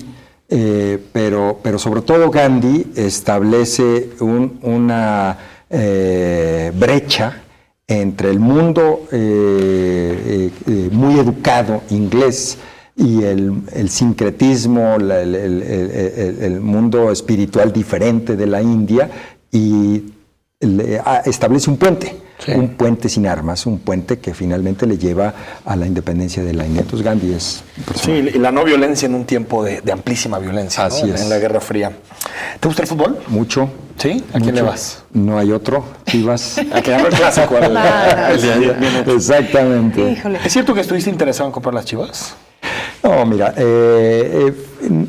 pero sobre todo Gandhi establece una brecha entre el mundo muy educado inglés y el sincretismo, el mundo espiritual diferente de la India, y establece un puente, sí. Un puente sin armas, un puente que finalmente le lleva a la independencia de la India. Entonces Gandhi es... Sí, y la no violencia en un tiempo de amplísima violencia, así ¿no? es. En la Guerra Fría. ¿Te gusta el fútbol? Mucho. ¿Sí? ¿A quién le vas? No hay otro. Chivas. A que llama el clásico. Exactamente. Híjole. ¿Es cierto que estuviste interesado en comprar las Chivas? No, mira,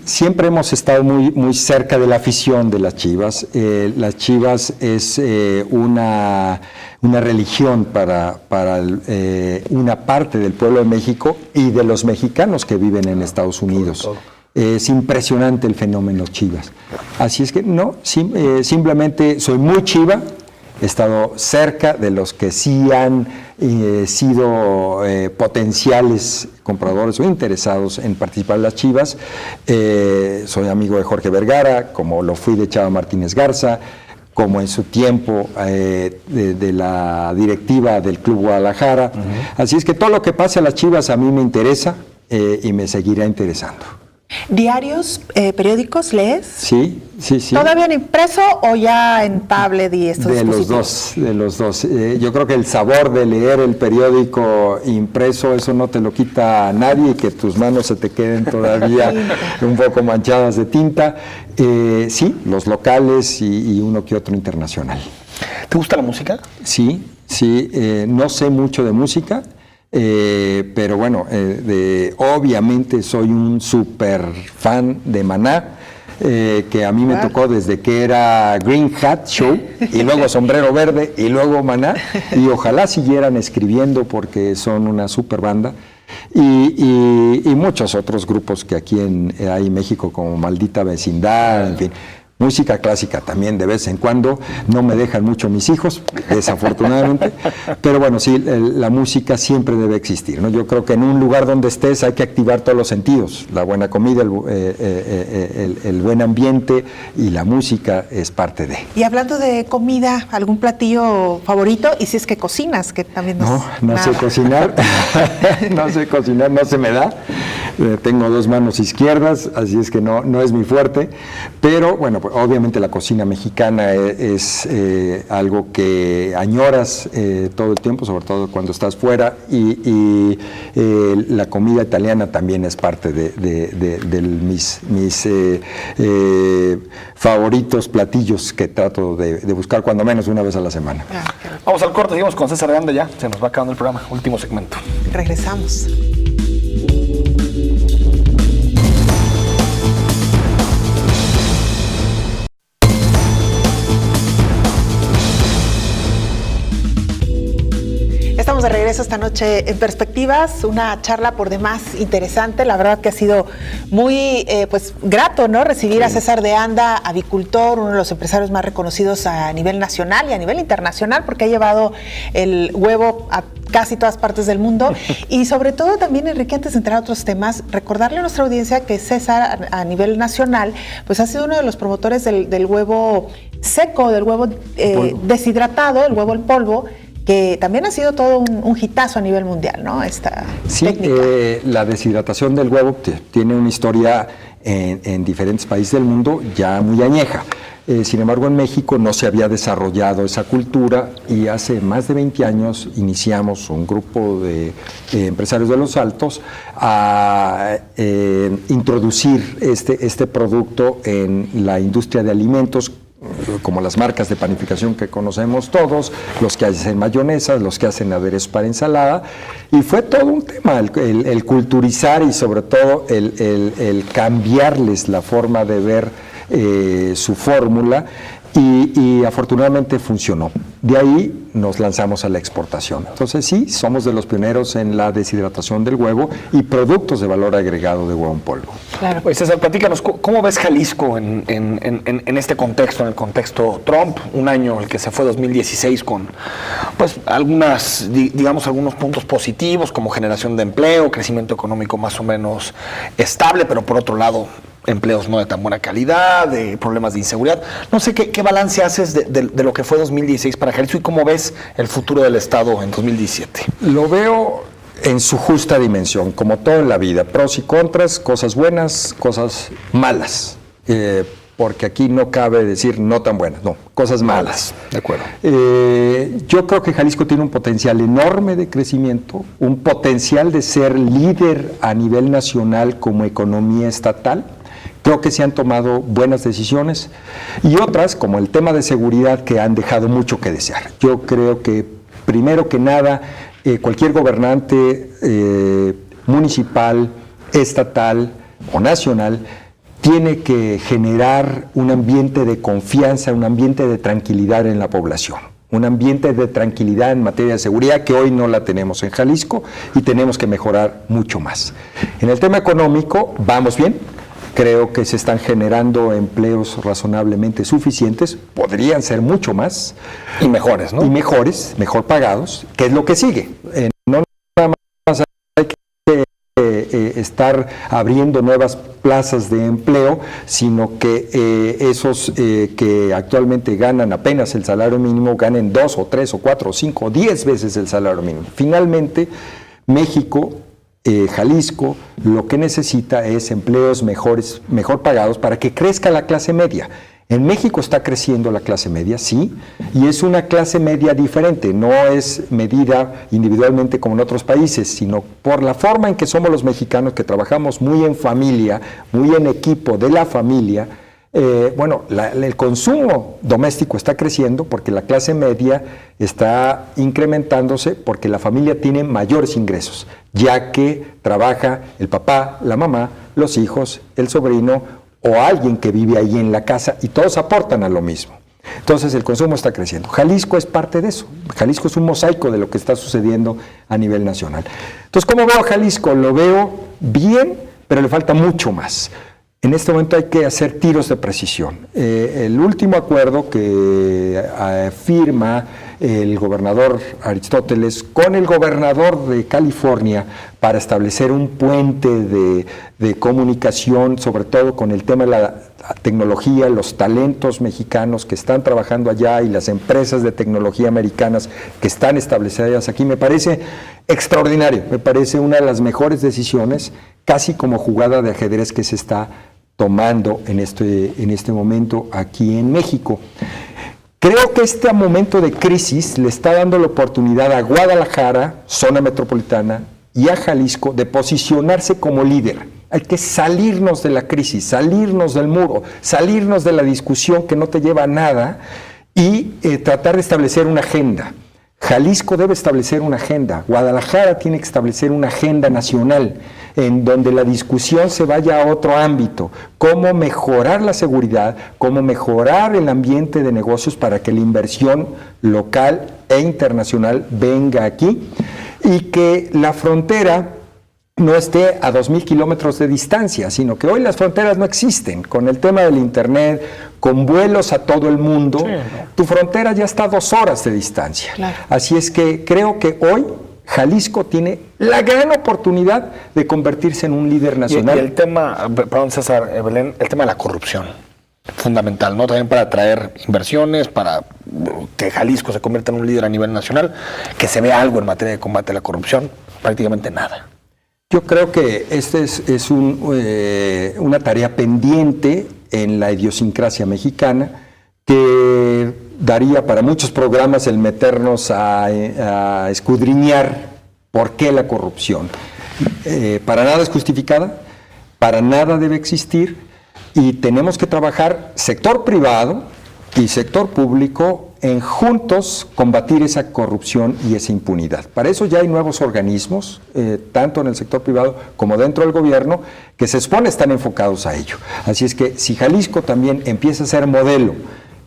siempre hemos estado muy cerca de la afición de las Chivas. Las Chivas es una religión para una parte del pueblo de México y de los mexicanos que viven en Estados Unidos. Es impresionante el fenómeno Chivas. Así es que no, simplemente soy muy chiva. He estado cerca de los que sí han sido potenciales compradores o interesados en participar en las Chivas. Soy amigo de Jorge Vergara, como lo fui de Chava Martínez Garza, como en su tiempo de la directiva del Club Guadalajara. Así es que todo lo que pase a las Chivas a mí me interesa y me seguirá interesando. ¿Diarios, periódicos lees? Sí. ¿Todavía en impreso o ya en tablet y estos dispositivos? De los dos. Yo creo que el sabor de leer el periódico impreso, eso no te lo quita a nadie, y que tus manos se te queden todavía un poco manchadas de tinta. Sí, los locales y uno que otro internacional. ¿Te gusta la música? Sí. No sé mucho de música. Pero bueno, obviamente soy un súper fan de Maná, que a mí me tocó desde que era Green Hat Show, y luego Sombrero Verde, y luego Maná, y ojalá siguieran escribiendo porque son una súper banda. Y muchos otros grupos que aquí hay en México, como Maldita Vecindad, en fin. Música clásica también de vez en cuando, no me dejan mucho mis hijos, desafortunadamente, pero bueno, sí, la música siempre debe existir, ¿no? Yo creo que en un lugar donde estés hay que activar todos los sentidos, la buena comida, el buen ambiente, y la música es parte de. Y hablando de comida, ¿algún platillo favorito? Y si es que cocinas, que también no sé cocinar, no se me da. Tengo dos manos izquierdas, así es que no es mi fuerte, pero bueno, pues obviamente la cocina mexicana es algo que añoras todo el tiempo, sobre todo cuando estás fuera, y la comida italiana también es parte de mis favoritos platillos que trato de buscar cuando menos una vez a la semana. Vamos al corte, seguimos con César de Anda ya, se nos va acabando el programa, último segmento. Regresamos. Estamos de regreso regreso esta noche en Perspectivas, una charla por demás interesante. La verdad que ha sido muy pues grato, ¿no? Recibir a César de Anda, avicultor, uno de los empresarios más reconocidos a nivel nacional y a nivel internacional, porque ha llevado el huevo a casi todas partes del mundo. Y sobre todo también, Enrique, antes de entrar a otros temas, recordarle a nuestra audiencia que César a nivel nacional pues ha sido uno de los promotores del huevo seco, del huevo deshidratado, el huevo en polvo, que también ha sido todo un hitazo a nivel mundial, ¿no? Esta técnica. La deshidratación del huevo tiene una historia en diferentes países del mundo ya muy añeja. Sin embargo, en México no se había desarrollado esa cultura y hace más de 20 años iniciamos un grupo de empresarios de Los Altos a introducir este producto en la industria de alimentos, como las marcas de panificación que conocemos todos, los que hacen mayonesas, los que hacen aderezos para ensalada, y fue todo un tema el culturizar y sobre todo el cambiarles la forma de ver su fórmula y afortunadamente funcionó. De ahí nos lanzamos a la exportación. Entonces sí, somos de los pioneros en la deshidratación del huevo y productos de valor agregado de huevo en polvo. Claro. Pues César, platícanos, ¿cómo ves Jalisco en este contexto, en el contexto Trump? Un año, el que se fue 2016, con pues algunos puntos positivos, como generación de empleo, crecimiento económico más o menos estable, pero por otro lado, empleos no de tan buena calidad, de problemas de inseguridad. No sé qué balance haces de lo que fue 2016 para Jalisco y cómo ves el futuro del Estado en 2017. Lo veo en su justa dimensión, como todo en la vida, pros y contras, cosas buenas, cosas malas, porque aquí no cabe decir no tan buenas, no, cosas malas. De acuerdo. Yo creo que Jalisco tiene un potencial enorme de crecimiento, un potencial de ser líder a nivel nacional como economía estatal. Creo que se han tomado buenas decisiones y otras, como el tema de seguridad, que han dejado mucho que desear. Yo creo que, primero que nada, cualquier gobernante municipal, estatal o nacional tiene que generar un ambiente de confianza, un ambiente de tranquilidad en la población. Un ambiente de tranquilidad en materia de seguridad que hoy no la tenemos en Jalisco y tenemos que mejorar mucho más. En el tema económico vamos bien. Creo que se están generando empleos razonablemente suficientes, podrían ser mucho más. Y mejores, ¿no? Y mejores, mejor pagados, que es lo que sigue. No nada más hay que estar abriendo nuevas plazas de empleo, sino que esos que actualmente ganan apenas el salario mínimo ganen 2 o 3 o 4 o 5 o 10 veces el salario mínimo. Finalmente, México, Jalisco, lo que necesita es empleos mejor pagados para que crezca la clase media. En México está creciendo la clase media, sí, y es una clase media diferente, no es medida individualmente como en otros países, sino por la forma en que somos los mexicanos, que trabajamos muy en familia, muy en equipo de la familia. El consumo doméstico está creciendo porque la clase media está incrementándose porque la familia tiene mayores ingresos, ya que trabaja el papá, la mamá, los hijos, el sobrino o alguien que vive ahí en la casa y todos aportan a lo mismo. Entonces el consumo está creciendo. Jalisco es parte de eso. Jalisco es un mosaico de lo que está sucediendo a nivel nacional. Entonces, ¿cómo veo a Jalisco? Lo veo bien, pero le falta mucho más. En este momento hay que hacer tiros de precisión. El último acuerdo que firma el gobernador Aristóteles con el gobernador de California para establecer un puente de comunicación, sobre todo con el tema de la tecnología, los talentos mexicanos que están trabajando allá y las empresas de tecnología americanas que están establecidas aquí, me parece extraordinario, me parece una de las mejores decisiones, casi como jugada de ajedrez que se está tomando en este momento aquí en México. Creo que este momento de crisis le está dando la oportunidad a Guadalajara, zona metropolitana, y a Jalisco de posicionarse como líder. Hay que salirnos de la crisis, salirnos del muro, salirnos de la discusión que no te lleva a nada y tratar de establecer una agenda. Jalisco debe establecer una agenda, Guadalajara tiene que establecer una agenda nacional en donde la discusión se vaya a otro ámbito, cómo mejorar la seguridad, cómo mejorar el ambiente de negocios para que la inversión local e internacional venga aquí. y que la frontera no esté a 2,000 kilómetros de distancia, sino que hoy las fronteras no existen. Con el tema del Internet, con vuelos a todo el mundo, sí, tu frontera ya está a 2 horas de distancia. Claro. Así es que creo que hoy Jalisco tiene la gran oportunidad de convertirse en un líder nacional. Y el tema, perdón César, Belén, el tema de la corrupción, fundamental, ¿no? También para atraer inversiones, para que Jalisco se convierta en un líder a nivel nacional, que se vea algo en materia de combate a la corrupción, prácticamente nada. Yo creo que este es una tarea pendiente en la idiosincrasia mexicana que daría para muchos programas el meternos a escudriñar por qué la corrupción. Para nada es justificada, para nada debe existir y tenemos que trabajar sector privado y sector público en juntos combatir esa corrupción y esa impunidad. Para eso ya hay nuevos organismos, tanto en el sector privado como dentro del gobierno, que se supone están enfocados a ello. Así es que si Jalisco también empieza a ser modelo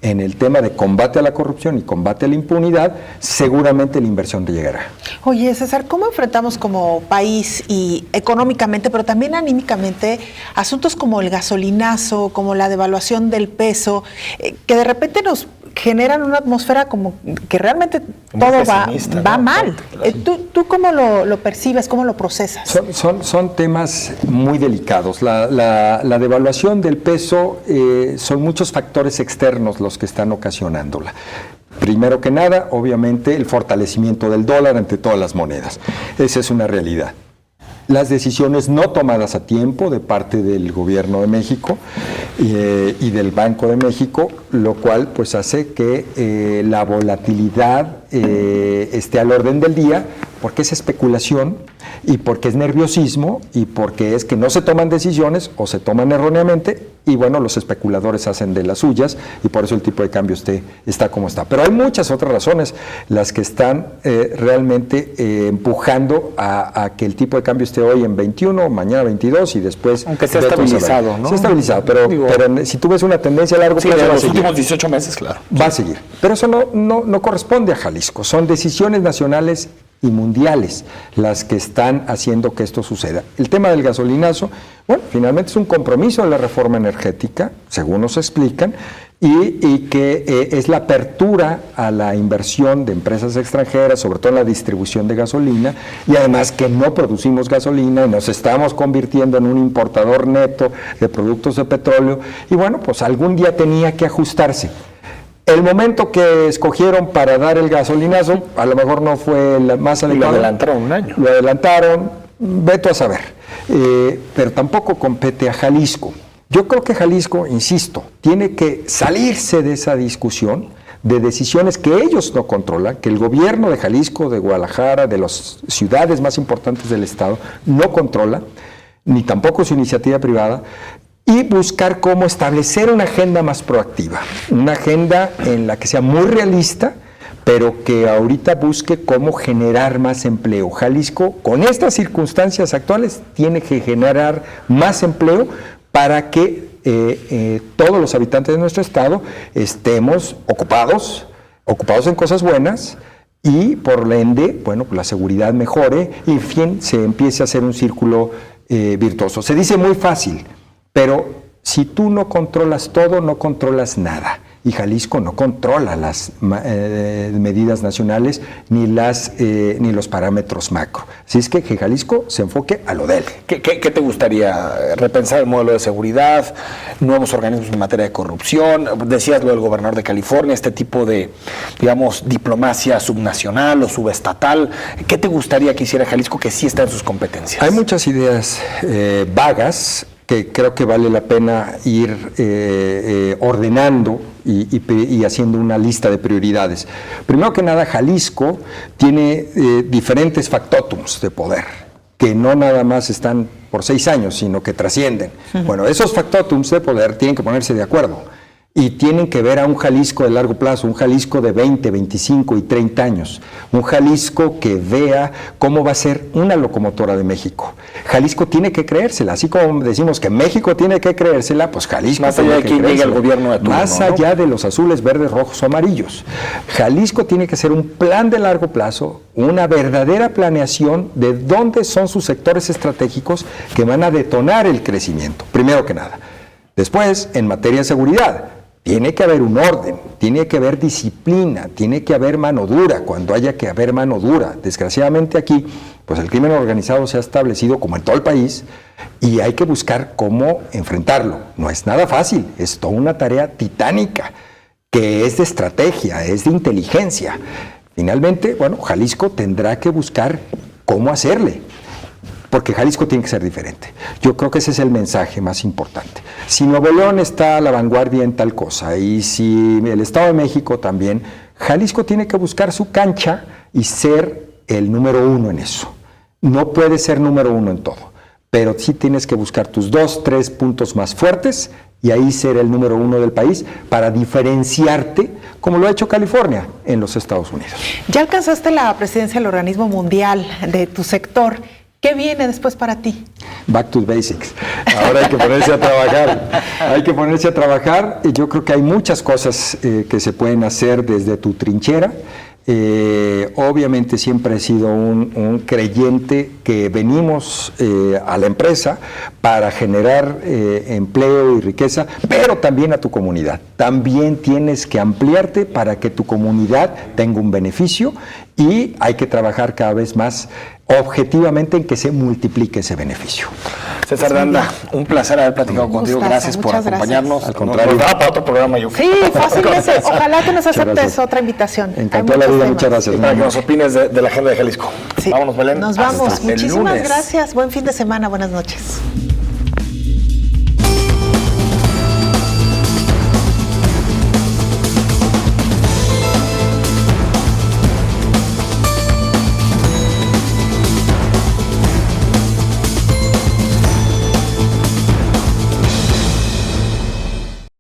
en el tema de combate a la corrupción y combate a la impunidad, seguramente la inversión llegará. Oye, César, ¿cómo enfrentamos como país y económicamente, pero también anímicamente, asuntos como el gasolinazo, como la devaluación del peso, que de repente nos generan una atmósfera como que realmente todo va mal? ¿Tú cómo lo percibes, cómo lo procesas? Son temas muy delicados. La devaluación del peso son muchos factores externos los que están ocasionándola. Primero que nada, obviamente, el fortalecimiento del dólar ante todas las monedas. Esa es una realidad. Las decisiones no tomadas a tiempo de parte del Gobierno de México y del Banco de México, lo cual pues hace que la volatilidad esté al orden del día, porque es especulación y porque es nerviosismo y porque es que no se toman decisiones o se toman erróneamente y bueno, los especuladores hacen de las suyas y por eso el tipo de cambio está como está. Pero hay muchas otras razones las que están realmente empujando a que el tipo de cambio esté hoy en 21, mañana 22 y después... Aunque se ha estabilizado, ¿no? Se ha estabilizado, pero si tú ves una tendencia a largo plazo... en los últimos 18 meses, claro. Va a seguir. Pero eso no corresponde a Jalisco. Son decisiones nacionales y mundiales las que están haciendo que esto suceda. El tema del gasolinazo, bueno, finalmente es un compromiso de la reforma energética, según nos explican, y que es la apertura a la inversión de empresas extranjeras, sobre todo en la distribución de gasolina, y además que no producimos gasolina, nos estamos convirtiendo en un importador neto de productos de petróleo, y bueno, pues algún día tenía que ajustarse. El momento que escogieron para dar el gasolinazo, a lo mejor no fue el más adecuado. Lo adelantaron un año. Lo adelantaron, vete a saber. Pero tampoco compete a Jalisco. Yo creo que Jalisco, insisto, tiene que salirse de esa discusión de decisiones que ellos no controlan, que el gobierno de Jalisco, de Guadalajara, de las ciudades más importantes del estado, no controla, ni tampoco su iniciativa privada, y buscar cómo establecer una agenda más proactiva, una agenda en la que sea muy realista, pero que ahorita busque cómo generar más empleo. Jalisco, con estas circunstancias actuales, tiene que generar más empleo para que todos los habitantes de nuestro estado estemos ocupados en cosas buenas y por ende, bueno, pues la seguridad mejore y en fin, se empiece a hacer un círculo virtuoso. Se dice muy fácil, pero si tú no controlas todo, no controlas nada. Y Jalisco no controla las medidas nacionales ni los parámetros macro. Así es que Jalisco se enfoque a lo de él. ¿Qué te gustaría? ¿Repensar el modelo de seguridad? ¿Nuevos organismos en materia de corrupción? Decías lo del gobernador de California, este tipo de, digamos, diplomacia subnacional o subestatal. ¿Qué te gustaría que hiciera Jalisco que sí está en sus competencias? Hay muchas ideas vagas que creo que vale la pena ir ordenando y haciendo una lista de prioridades. Primero que nada, Jalisco tiene diferentes factotums de poder, que no nada más están por 6 años, sino que trascienden. Bueno, esos factotums de poder tienen que ponerse de acuerdo. Y tienen que ver a un Jalisco de largo plazo, un Jalisco de 20, 25 y 30 años. Un Jalisco que vea cómo va a ser una locomotora de México. Jalisco tiene que creérsela, así como decimos que México tiene que creérsela, pues Jalisco más tiene allá de que quién llegue al gobierno de turno, más ¿no? allá de los azules, verdes, rojos o amarillos. Jalisco tiene que ser un plan de largo plazo, una verdadera planeación de dónde son sus sectores estratégicos que van a detonar el crecimiento, primero que nada. Después, en materia de seguridad, tiene que haber un orden, tiene que haber disciplina, tiene que haber mano dura cuando haya que haber mano dura. Desgraciadamente aquí, pues el crimen organizado se ha establecido como en todo el país y hay que buscar cómo enfrentarlo. No es nada fácil, es toda una tarea titánica que es de estrategia, es de inteligencia. Finalmente, bueno, Jalisco tendrá que buscar cómo hacerle, porque Jalisco tiene que ser diferente. Yo creo que ese es el mensaje más importante. Si Nuevo León está a la vanguardia en tal cosa, y si el Estado de México también, Jalisco tiene que buscar su cancha y ser el número uno en eso. No puede ser número uno en todo, pero sí tienes que buscar tus 2, 3 puntos más fuertes y ahí ser el número uno del país para diferenciarte, como lo ha hecho California en los Estados Unidos. Ya alcanzaste la presidencia del organismo mundial de tu sector. ¿Qué viene después para ti? Back to basics. Ahora hay que ponerse a trabajar. Hay que ponerse a trabajar. Yo creo que hay muchas cosas que se pueden hacer desde tu trinchera. Obviamente siempre he sido un creyente que venimos a la empresa para generar empleo y riqueza, pero también a tu comunidad. También tienes que ampliarte para que tu comunidad tenga un beneficio y hay que trabajar cada vez más objetivamente en que se multiplique ese beneficio. César de Anda, un placer haber platicado contigo. Gustazo, Gracias por muchas acompañarnos. Al contrario. Nos da para otro programa, yo. Sí, fácilmente. Ojalá que nos aceptes gracias. otra invitación. Encantó Hay la muchos vida, temas. muchas gracias. Y para que nos opines de la agenda de Jalisco. Sí. Vámonos, Belén. Nos vamos. Hasta el Muchísimas lunes. gracias. Buen fin de semana. Buenas noches.